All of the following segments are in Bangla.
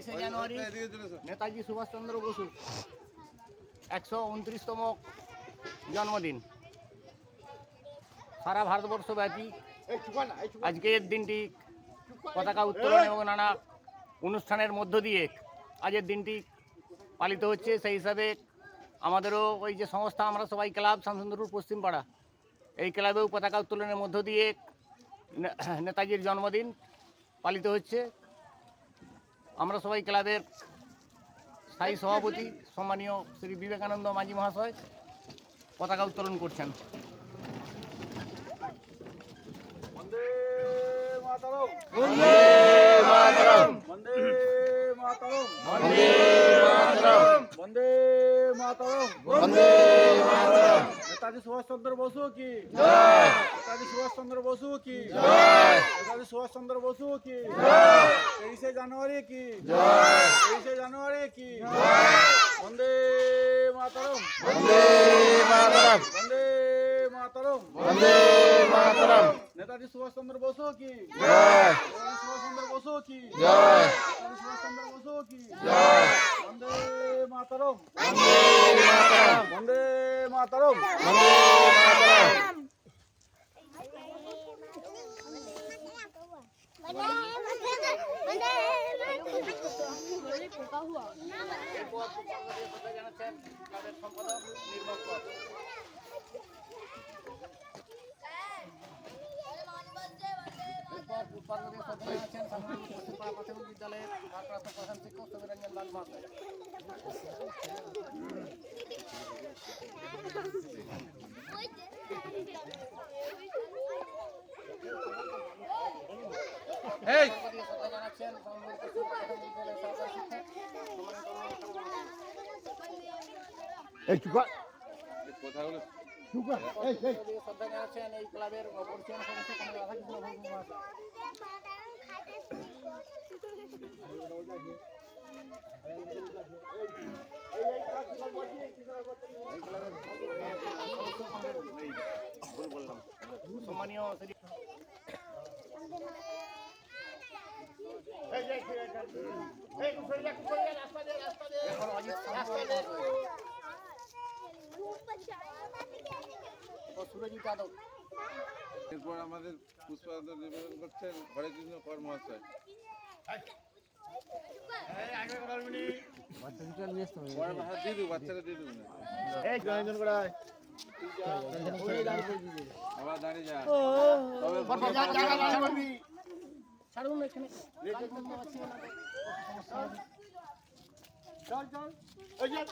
23শে জানুয়ারি নেতাজি সুভাষচন্দ্র বসু 129তম জন্মদিন। সারা ভারতবর্ষব্যাপী আজকের দিনটি পতাকা উত্তোলন এবং নানা অনুষ্ঠানের মধ্য দিয়ে আজের দিনটি পালিত হচ্ছে। সেই হিসাবে আমাদেরও ওই যে সংস্থা, আমরা সবাই ক্লাব শামসুন্দরপুর পশ্চিম পাড়া, এই ক্লাবেও পতাকা উত্তোলনের মধ্য দিয়ে নেতাজির জন্মদিন পালিত হচ্ছে। আমরা সবাই ক্লাবের স্থায়ী সভাপতি সম্মানীয় শ্রী বিবেকানন্দ মাঝি মহাশয় পতাকা উত্তোলন করছেন। বন্দে মাতরম, বন্দে মাতরম, বন্দে মাতরম, বন্দে মাতরম, বন্দে মাতরম, বন্দে মাতরম। নেতাজি সুভাষচন্দ্র বসু কি জয়, নেতাজি সুভাষচন্দ্র বসু কি জয়, নেতাজি সুভাষচন্দ্র বসু কি জয়, 23শে জানুয়ারি কি জয়, 23শে জানুয়ারি কি বন্দে মাতরম, বন্দে মাতরম, বন্দে মাতরম, বন্দে মাতরম। নেতাজি সুভাষচন্দ্র বসু কি জয়, নেতাজি সুভাষচন্দ্র বসু কি জয়, নেতাজি সুভাষচন্দ্র বসু কি জয়, বন্দে মাতরম, বন্দে মাতরম, বন্দে মাতরম। বন্দে মাতরম। বিদ্যালয়ের ভারপ্রাপ্ত প্রধান শিক্ষক সবিরঞ্জন লাল মহাশয়। জানাচ্ছেন শ্রদ্ধা জানাচ্ছেন এই ক্লাবের পরিচালনা সদস্য কমল রাধাকৃষ্ণ ভৌমিক মহাশয়। ভুল বললাম, সম্মানীয় শ্রী এখন অজিত ও সুরজিৎ যাদব। এরপর আমাদের পুষ্পাঞ্জলি নিবেদন করছেন হরে কৃষ্ণ কর মহাশয়। বাচ্চারা দিয়ে দেবো না, আবার দাঁড়িয়ে যা। ছাড়ুন এখানে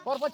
পরপর